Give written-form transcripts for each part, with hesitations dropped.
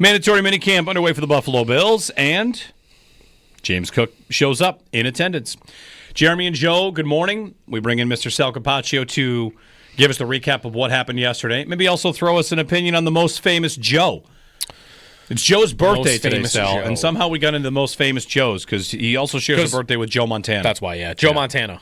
Mandatory minicamp underway for the Buffalo Bills, and James Cook shows up in attendance. Jeremy and Joe, good morning. We bring in Mr. Sal Capaccio to give us the recap of what happened yesterday. Maybe also throw us an opinion on the most famous Joe. It's Joe's birthday today, Sal, and somehow we got into the most famous Joes because he also shares a birthday with Joe Montana. That's why, Joe Montana.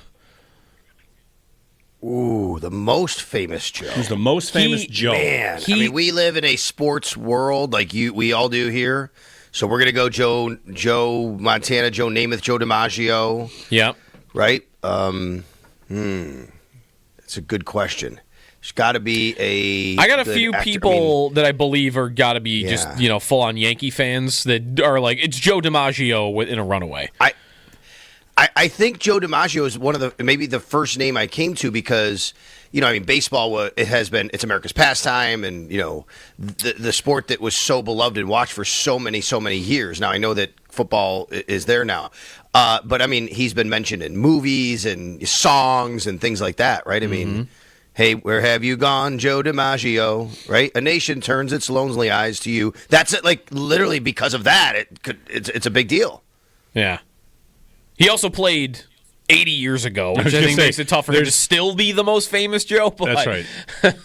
Ooh, the most famous Joe. Who's the most famous Joe? Man, I mean, we live in a sports world like we all do here. So we're going to go Joe Montana, Joe Namath, Joe DiMaggio. Yep. Right? It's a good question. There's got to be a. I got a few people that I believe are got to be just full on Yankee fans that are like it's Joe DiMaggio in a runaway. I think Joe DiMaggio is one of maybe the first name I came to because baseball it's America's pastime and the sport that was so beloved and watched for so many years. Now I know that football is there now, but I mean he's been mentioned in movies and songs and things like that, right? I mean. Hey, where have you gone, Joe DiMaggio? Right? A nation turns its lonely eyes to you. That's it. Like literally, because of that, it's a big deal. Yeah. He also played 80 years ago, which I think makes it tough for him to still be the most famous Joe. But. That's right.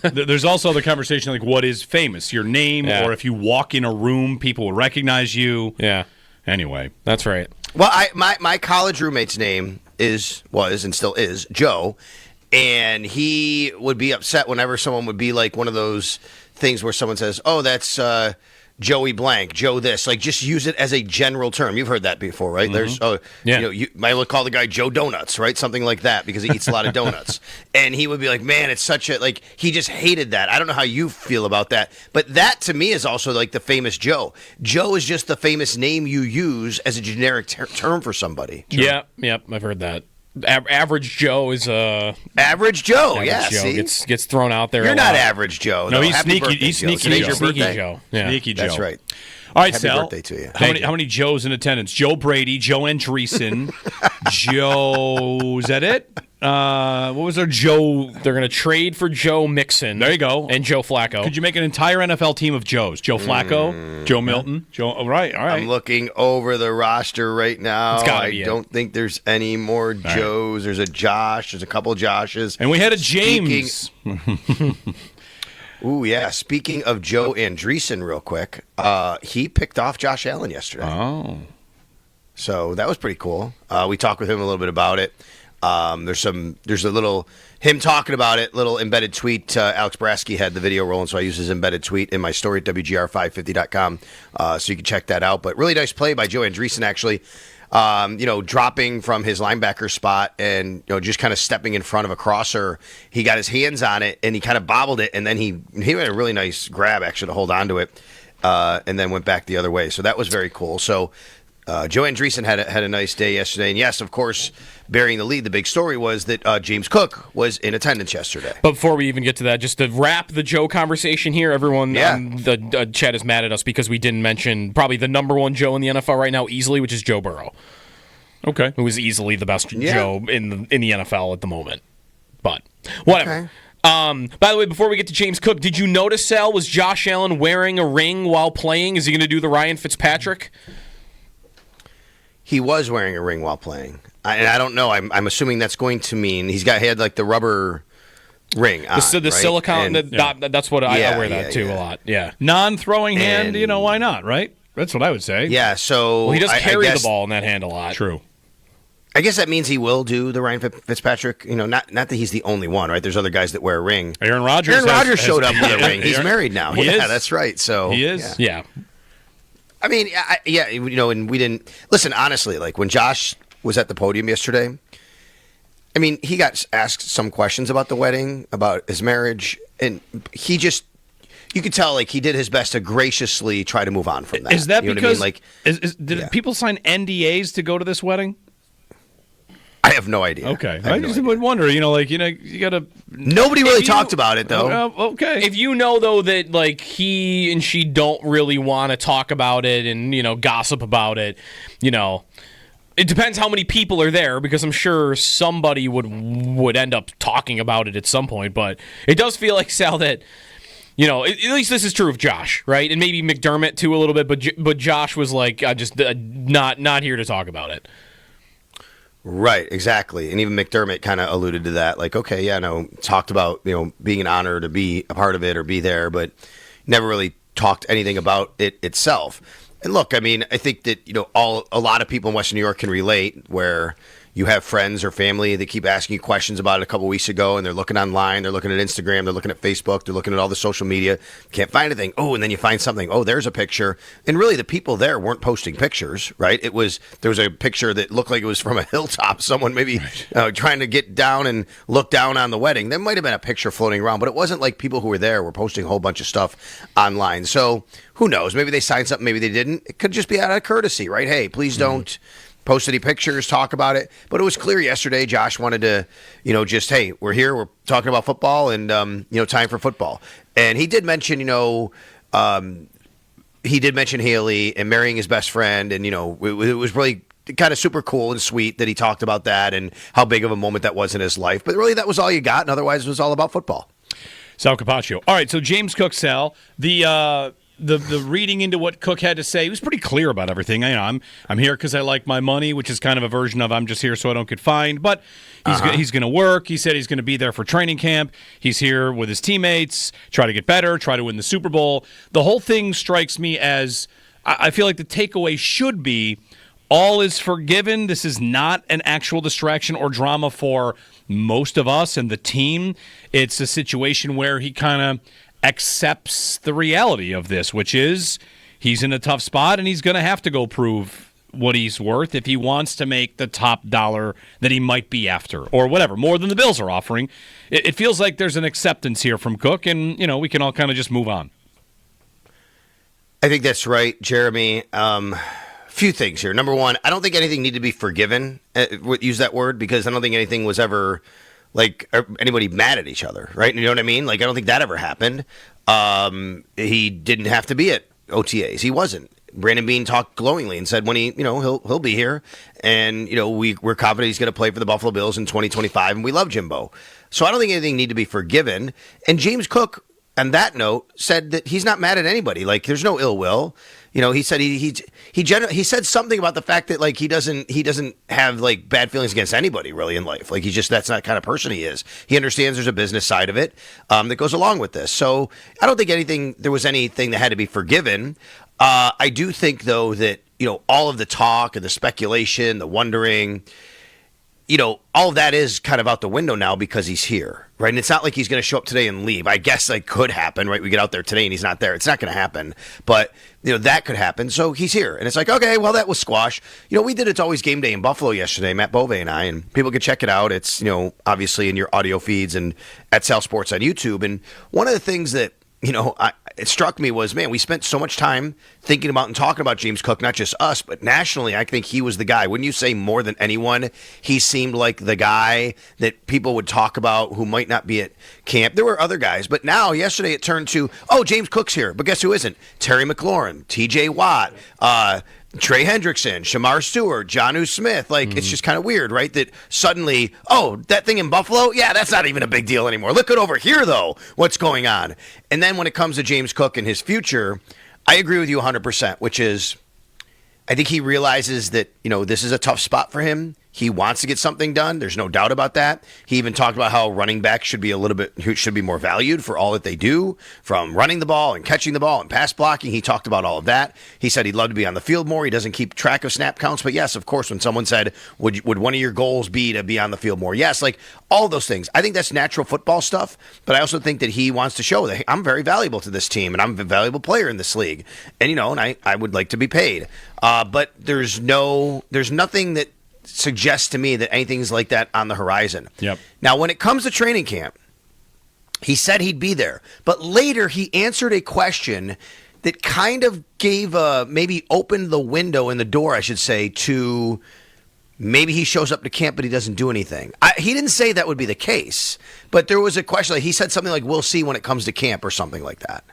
There's also the conversation like what is famous, your name, or if you walk in a room, people will recognize you. Yeah. Anyway, that's right. Well, my college roommate's name was and still is Joe. And he would be upset whenever someone would be like one of those things where someone says, oh, that's Joey blank, Joe this. Like, just use it as a general term. You've heard that before, right? Mm-hmm. You might call the guy Joe Donuts, right? Something like that because he eats a lot of donuts. And he would be like, man, it's such a, like, he just hated that. I don't know how you feel about that. But that, to me, is also like the famous Joe. Joe is just the famous name you use as a generic term for somebody. Sure. Yep, I've heard that. Average Joe is Average Joe. Average Joe gets thrown out there. You're not Average Joe. No, though. he's Happy sneaky. He's Joe. sneaky. Your birthday? Joe. Yeah. Sneaky Joe. That's right. All right, Happy Sal. birthday to you. How many Joes in attendance? Joe Brady, Joe Andreessen, Joe. Is that it? What was their Joe? They're going to trade for Joe Mixon. There you go. And Joe Flacco. Could you make an entire NFL team of Joes? Joe Flacco, Joe Milton, Joe. Oh, right, all right. I'm looking over the roster right now. I don't think there's any more Joes. There's a Josh. There's a couple Joshes. And we had a James. Ooh, yeah. Speaking of Joe Andreessen, real quick, he picked off Josh Allen yesterday. Oh. So that was pretty cool. We talked with him a little bit about it. There's a little him talking about it, little embedded tweet. Alex Brasky had the video rolling, so I used his embedded tweet in my story at WGR550.com. So you can check that out. But really nice play by Joe Andreessen, actually. Dropping from his linebacker spot and just kind of stepping in front of a crosser. He got his hands on it and he kind of bobbled it, and then he had a really nice grab actually to hold on to it, and then went back the other way. So that was very cool. So Joe Andreessen had a nice day yesterday, and yes, of course, bearing the lead, the big story was that James Cook was in attendance yesterday. But before we even get to that, just to wrap the Joe conversation here, everyone on the chat is mad at us because we didn't mention probably the number one Joe in the NFL right now easily, which is Joe Burrow. Okay. Who is easily the best Joe in the NFL at the moment. But whatever. Okay. By the way, before we get to James Cook, did you notice, Sal, was Josh Allen wearing a ring while playing? Is he going to do the Ryan Fitzpatrick? He was wearing a ring while playing. And I don't know. I'm assuming that's going to mean he had like the rubber ring on, the silicone. That's what I wear that too a lot. Yeah. Non-throwing hand, why not, right? That's what I would say. Yeah, so... Well, he does carry the ball in that hand a lot. True. I guess that means he will do the Ryan Fitzpatrick. Not that he's the only one, right? There's other guys that wear a ring. Aaron Rodgers showed up with a ring. He's married now. Yeah, that's right. So he is. Yeah. I mean, and we didn't listen. Honestly, like when Josh was at the podium yesterday, I mean, he got asked some questions about the wedding, about his marriage, and he just. You could tell, like, he did his best to graciously try to move on from that. Is that because? What I mean? Did people sign NDAs to go to this wedding? I have no idea. Okay, I just would wonder. You got to. Nobody really talked about it, though. Okay. If you know, though, that like he and she don't really want to talk about it and gossip about it, it depends how many people are there, because I'm sure somebody would end up talking about it at some point. But it does feel like, Sal, that at least this is true of Josh, right? And maybe McDermott too a little bit, but Josh was like, just not here to talk about it. Right, exactly. And even McDermott kind of alluded to that. Like, okay, yeah, no, talked about, being an honor to be a part of it or be there, but never really talked anything about it itself. And look, I mean, I think that, a lot of people in Western New York can relate where you have friends or family that keep asking you questions about it a couple weeks ago, and they're looking online, they're looking at Instagram, they're looking at Facebook, they're looking at all the social media, can't find anything. Oh, and then you find something. Oh, there's a picture. And really the people there weren't posting pictures, right? There was a picture that looked like it was from a hilltop, someone maybe trying to get down and look down on the wedding. There might have been a picture floating around, but it wasn't like people who were there were posting a whole bunch of stuff online. So who knows? Maybe they signed something, maybe they didn't. It could just be out of courtesy, right? Hey, please don't post any pictures, talk about it. But it was clear yesterday Josh wanted to, just, hey, we're here, we're talking about football and, time for football. And he did mention, Haley and marrying his best friend. And, it was really kind of super cool and sweet that he talked about that and how big of a moment that was in his life. But really that was all you got. And otherwise it was all about football. Sal Capaccio. All right, so James Cook, Sal, the reading into what Cook had to say, he was pretty clear about everything. I'm here because I like my money, which is kind of a version of I'm just here so I don't get fined. But he's going to work. He said he's going to be there for training camp. He's here with his teammates, try to get better, try to win the Super Bowl. The whole thing strikes me as I feel like the takeaway should be all is forgiven. This is not an actual distraction or drama for most of us and the team. It's a situation where he kind of accepts the reality of this, which is he's in a tough spot and he's going to have to go prove what he's worth if he wants to make the top dollar that he might be after or whatever, more than the Bills are offering. It feels like there's an acceptance here from Cook, and we can all kind of just move on. I think that's right, Jeremy. Few things here. Number one, I don't think anything needed to be forgiven. Use that word, because I don't think anything was ever like anybody mad at each other, right? You know what I mean? Like, I don't think that ever happened. He didn't have to be at OTAs. He wasn't. Brandon Beane talked glowingly and said when he'll be here, and we're confident he's going to play for the Buffalo Bills in 2025, and we love Jimbo. So I don't think anything needed to be forgiven. And James Cook, on that note, said that he's not mad at anybody. Like, there's no ill will. He said he said something about the fact that like he doesn't have like bad feelings against anybody really in life. Like, that's not the kind of person he is. He understands there's a business side of it that goes along with this. So I don't think there was anything that had to be forgiven. I do think though that all of the talk and the speculation, the wondering, all of that is kind of out the window now because he's here, right? And it's not like he's going to show up today and leave. I guess that could happen, right? We get out there today and he's not there. It's not going to happen, but that could happen. So he's here, and it's like, okay, well, that was squash. We did It's Always Game Day in Buffalo yesterday, Matt Bove and I, and people can check it out. It's obviously in your audio feeds and at Sal Sports on YouTube. And one of the things that it struck me was, man, we spent so much time thinking about and talking about James Cook, not just us, but nationally. I think he was the guy. Wouldn't you say more than anyone, he seemed like the guy that people would talk about who might not be at camp? There were other guys, but now yesterday it turned to, oh, James Cook's here. But guess who isn't? Terry McLaurin, TJ Watt, Trey Hendrickson, Shamar Stewart, Jonnu Smith. Like, It's just kind of weird, right? That suddenly, oh, that thing in Buffalo? Yeah, that's not even a big deal anymore. Look at over here, though, what's going on. And then when it comes to James Cook and his future, I agree with you 100%, which is I think he realizes that, this is a tough spot for him. He wants to get something done. There's no doubt about that. He even talked about how running backs should be more valued for all that they do, from running the ball and catching the ball and pass blocking. He talked about all of that. He said he'd love to be on the field more. He doesn't keep track of snap counts. But yes, of course, when someone said, would one of your goals be to be on the field more? Yes, like all of those things. I think that's natural football stuff. But I also think that he wants to show that, hey, I'm very valuable to this team and I'm a valuable player in this league. And, I would like to be paid. But there's nothing that suggests to me that anything's like that on the horizon. Yep. Now, when it comes to training camp, he said he'd be there, but later he answered a question that kind of maybe opened the window in the door, I should say, to maybe he shows up to camp but he doesn't do anything. He didn't say that would be the case, but there was a question. Like, he said something like, we'll see when it comes to camp or something like that.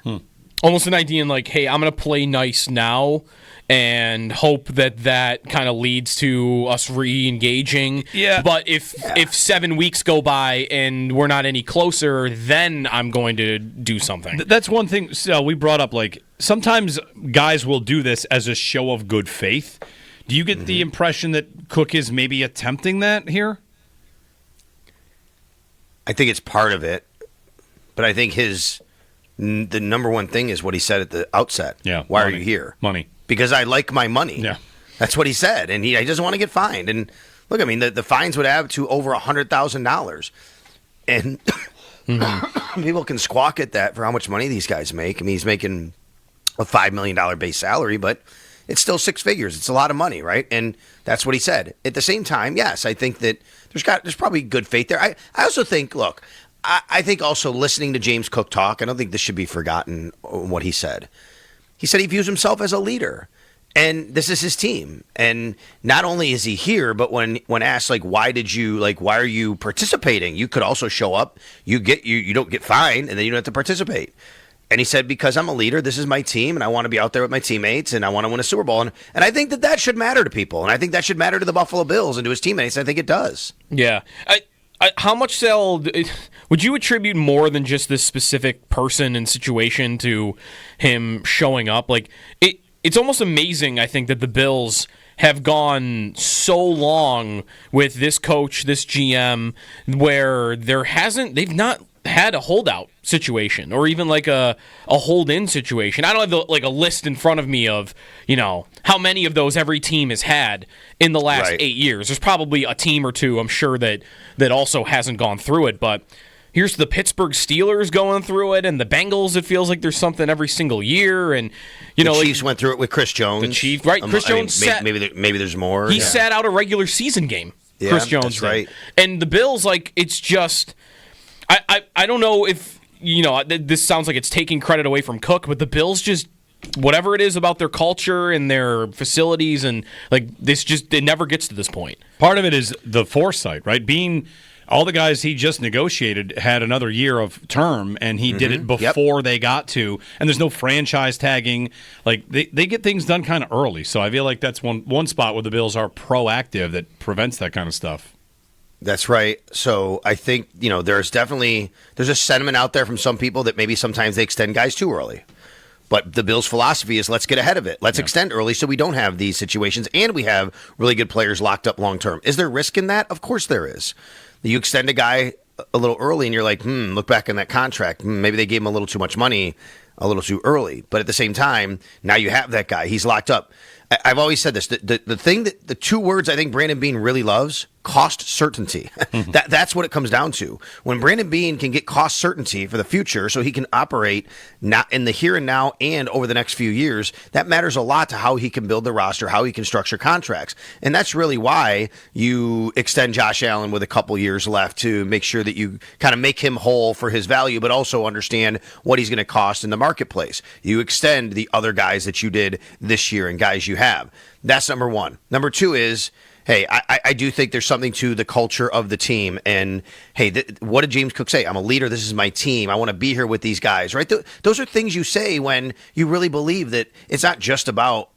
Almost an idea in like, hey, I'm going to play nice now and hope that kind of leads to us re-engaging. Yeah. But if 7 weeks go by and we're not any closer, then I'm going to do something. That's one thing we brought up. Like, sometimes guys will do this as a show of good faith. Do you get the impression that Cook is maybe attempting that here? I think it's part of it, but I think the number one thing is what he said at the outset. Yeah. Why money. are you here? Money. Because I like my money. Yeah. That's what he said, and he doesn't want to get fined. And look, I mean, the fines would add to over $100,000, and people can squawk at that for how much money these guys make. I mean, he's making a $5 million base salary, but it's still six figures. It's a lot of money, right? And that's what he said. At the same time, yes, I think that there's probably good faith there. I also think, look, I think also listening to James Cook talk, I don't think this should be forgotten what he said. He said he views himself as a leader, and this is his team. And not only is he here, but when asked why are you participating? You could also show up. You don't get fined, and then you don't have to participate. And he said, because I'm a leader, this is my team, and I want to be out there with my teammates, and I want to win a Super Bowl. And I think that should matter to people, and I think that should matter to the Buffalo Bills and to his teammates. I think it does. Yeah. How much, Sal, would you attribute more than just this specific person and situation to him showing up? Like, it's almost amazing, I think, that the Bills have gone so long with this coach, this GM, where they've not had a holdout situation or even like a hold-in situation. I don't have a list in front of me of, how many of those every team has had in the last 8 years. There's probably a team or two, I'm sure, that also hasn't gone through it. But here's the Pittsburgh Steelers going through it, and the Bengals, it feels like there's something every single year. And the Chiefs went through it with Chris Jones. The Chiefs, right? Chris Jones maybe there's more. He sat out a regular season game. Yeah, Chris Jones, that's right. And the Bills, it's just, I don't know if this sounds like it's taking credit away from Cook, but the Bills just, whatever it is about their culture and their facilities, and it never gets to this point. Part of it is the foresight, right? Being all the guys he just negotiated had another year of term, and he did it before they got to. And there's no franchise tagging. Like they get things done kind of early. So I feel like that's one spot where the Bills are proactive that prevents that kind of stuff. That's right. So I think, there's a sentiment out there from some people that maybe sometimes they extend guys too early. But the Bills' philosophy is let's get ahead of it. Let's extend early so we don't have these situations, and we have really good players locked up long term. Is there risk in that? Of course there is. You extend a guy a little early and you're like, look back in that contract. Maybe they gave him a little too much money a little too early. But at the same time, now you have that guy. He's locked up. I've always said this. The two words I think Brandon Beane really loves, cost certainty. That's what it comes down to. When Brandon Beane can get cost certainty for the future so he can operate not in the here and now and over the next few years, that matters a lot to how he can build the roster, how he can structure contracts. And that's really why you extend Josh Allen with a couple years left to make sure that you kind of make him whole for his value, but also understand what he's going to cost in the marketplace. You extend the other guys that you did this year and guys you have. That's number one. Number two is, hey, I do think there's something to the culture of the team. And, hey, what did James Cook say? I'm a leader. This is my team. I want to be here with these guys, right? Those are things you say when you really believe that it's not just about,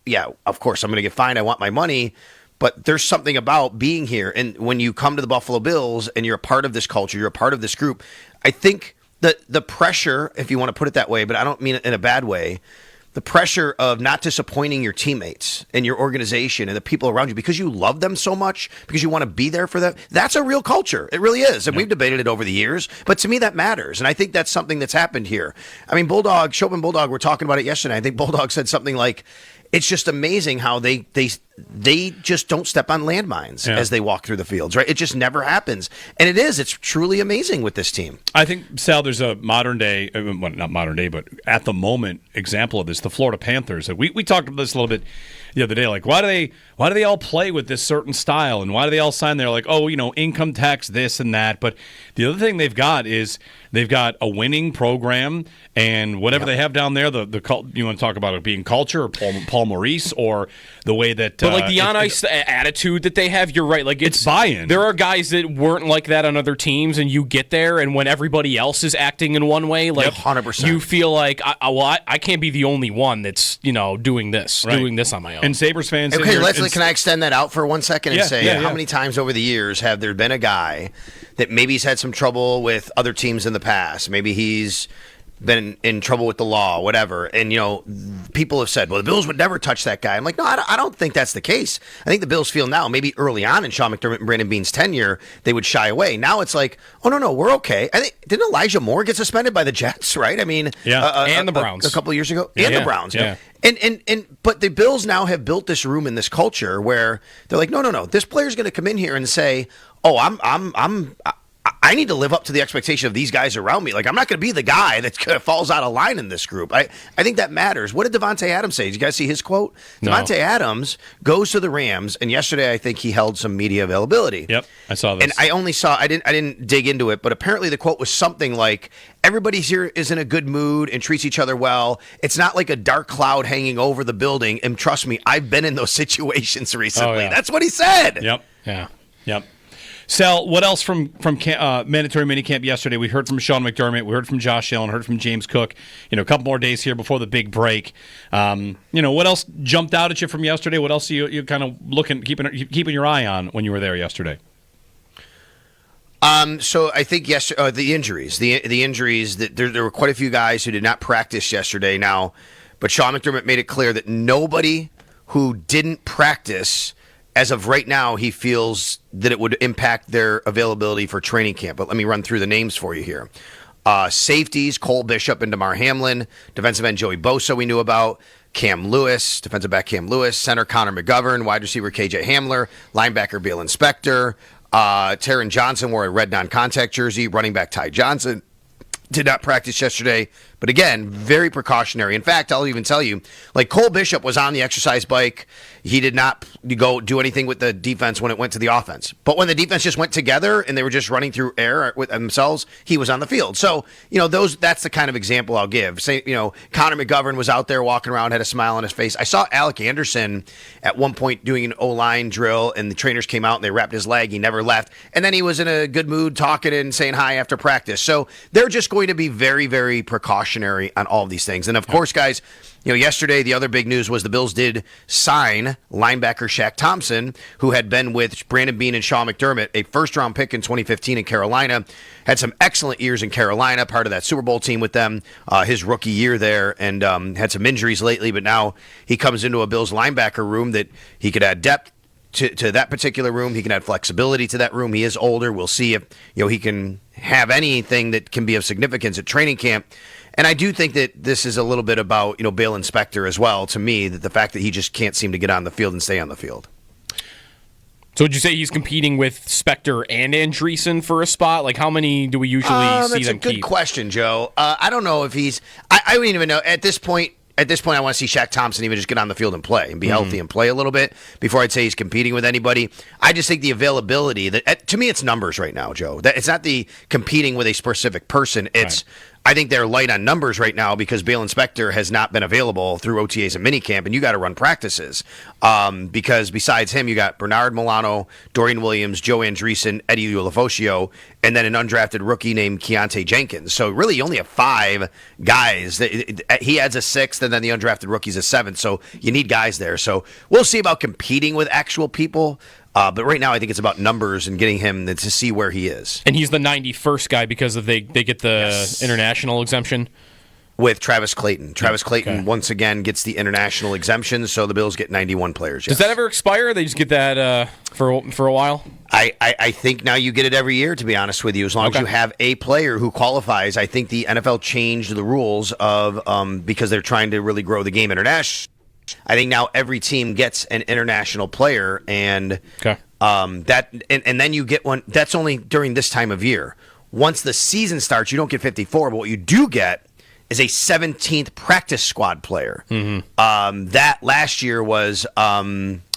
of course, I'm going to get fined. I want my money. But there's something about being here. And when you come to the Buffalo Bills and you're a part of this culture, you're a part of this group, I think the pressure, if you want to put it that way, but I don't mean it in a bad way, the pressure of not disappointing your teammates and your organization and the people around you because you love them so much, because you want to be there for them, that's a real culture. It really is. And we've debated it over the years, but to me that matters. And I think that's something that's happened here. I mean, Showman Bulldog, we're talking about it yesterday. I think Bulldog said something like, it's just amazing how they just don't step on landmines as they walk through the fields, right? It just never happens. And it's truly amazing with this team. I think, Sal, there's a modern day, well, not modern day, but at the moment example of this, the Florida Panthers. We talked about this a little bit the other day. Like, why do they all play with this certain style? And why do they all sign there? Like, income tax, this and that. But the other thing they've got is they've got a winning program, and whatever they have down there, you want to talk about it being culture or Paul Paul Maurice or the way that. But like the on ice attitude that they have, you're right. Like it's buy-in. There are guys that weren't like that on other teams, and you get there, and when everybody else is acting in one way, like 100%, you feel like I can't be the only one that's doing this on my own. And Sabres fans. Okay, Leslie, can I extend that out for 1 second and say how many times over the years have there been a guy that maybe he's had some trouble with other teams in the past? Maybe he's been in trouble with the law, whatever. And, people have said, well, the Bills would never touch that guy. I'm like, no, I don't think that's the case. I think the Bills feel now, maybe early on in Sean McDermott and Brandon Beane's tenure, they would shy away. Now it's like, oh, no, we're okay. I think, didn't Elijah Moore get suspended by the Jets, right? I mean, and the Browns. A couple of years ago. And the Browns. Yeah. But the Bills now have built this room and this culture where they're like, no, this player's going to come in here and say, oh, I need to live up to the expectation of these guys around me. Like, I'm not going to be the guy that falls out of line in this group. I think that matters. What did Devontae Adams say? Did you guys see his quote? No. Devontae Adams goes to the Rams, and yesterday I think he held some media availability. Yep, I saw this. And I didn't dig into it, but apparently the quote was something like, everybody here is in a good mood and treats each other well. It's not like a dark cloud hanging over the building. And trust me, I've been in those situations recently. Oh, yeah. That's what he said. Yep. Yeah. Yep. Sal, what else from mandatory minicamp yesterday? We heard from Sean McDermott. We heard from Josh Allen. Heard from James Cook. A couple more days here before the big break. What else jumped out at you from yesterday? What else are you kind of keeping your eye on when you were there yesterday? So I think the injuries. The injuries that there were quite a few guys who did not practice yesterday. Now, but Sean McDermott made it clear that nobody who didn't practice, as of right now, he feels that it would impact their availability for training camp. But let me run through the names for you here. Safeties, Cole Bishop and DeMar Hamlin. Defensive end, Joey Bosa, we knew about. Cam Lewis, defensive back Cam Lewis. Center, Connor McGovern. Wide receiver, KJ Hamler. Linebacker, Bale Inspector. Taron Johnson wore a red non-contact jersey. Running back, Ty Johnson did not practice yesterday. But again, very precautionary. In fact, I'll even tell you, like Cole Bishop was on the exercise bike. He did not go do anything with the defense when it went to the offense. But when the defense just went together and they were just running through air with themselves, he was on the field. So, that's the kind of example I'll give. Say, Connor McGovern was out there walking around, had a smile on his face. I saw Alec Anderson at one point doing an O-line drill, and the trainers came out and they wrapped his leg. He never left. And then he was in a good mood talking and saying hi after practice. So they're just going to be very, very precautionary on all of these things. And of course, guys, yesterday the other big news was the Bills did sign linebacker Shaq Thompson, who had been with Brandon Beane and Sean McDermott, a first-round pick in 2015 in Carolina. Had some excellent years in Carolina, part of that Super Bowl team with them, his rookie year there, and had some injuries lately, but now he comes into a Bills linebacker room that he could add depth to that particular room. He can add flexibility to that room. He is older. We'll see if he can have anything that can be of significance at training camp. And I do think that this is a little bit about, Bale Inspector as well, to me, that the fact that he just can't seem to get on the field and stay on the field. So would you say he's competing with Spector and Andreessen for a spot? Like, how many do we usually see them keep? That's a good question, Joe. I don't know if he's – I don't even know. At this point, I want to see Shaq Thompson even just get on the field and play and be healthy and play a little bit before I'd say he's competing with anybody. I just think the availability – to me, it's numbers right now, Joe. It's not the competing with a specific person. It's – I think they're light on numbers right now because Bale Inspector has not been available through OTAs and minicamp, and you got to run practices. Because besides him, you got Bernard Milano, Dorian Williams, Joe Andreessen, Eddie Ulofoshio, and then an undrafted rookie named Keontae Jenkins. So really, you only have 5 guys. He adds a 6th, and then the undrafted rookie's a 7th. So you need guys there. So we'll see about competing with actual people. But right now, I think it's about numbers and getting him to see where he is. And he's the 91st guy because they get the international exemption? With Travis Clayton. Travis Clayton, once again, gets the international exemption, so the Bills get 91 players. Yes. Does that ever expire? They just get that for a while? I think now you get it every year, to be honest with you, as long as you have a player who qualifies. I think the NFL changed the rules of because they're trying to really grow the game internationally. I think now every team gets an international player, and and then you get one. That's only during this time of year. Once the season starts, you don't get 54, but what you do get is a 17th practice squad player. That last year was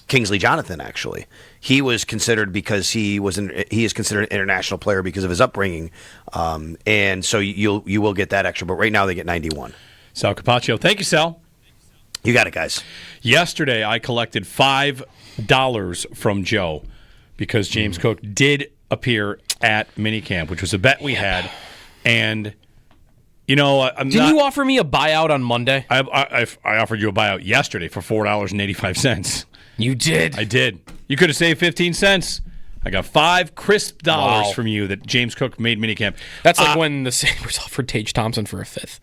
Kingsley Jonathan. Actually, he was considered because he is considered an international player because of his upbringing, and so you will get that extra. But right now they get 91. Sal Capaccio, thank you, Sal. You got it, guys. Yesterday, I collected $5 from Joe because James Cook did appear at minicamp, which was a bet we had. And, Didn't you offer me a buyout on Monday? I offered you a buyout yesterday for $4.85. You did. I did. You could have saved 15 cents. I got $5 crisp from you that James Cook made minicamp. That's like when the Sabres offered Tage Thompson for a fifth.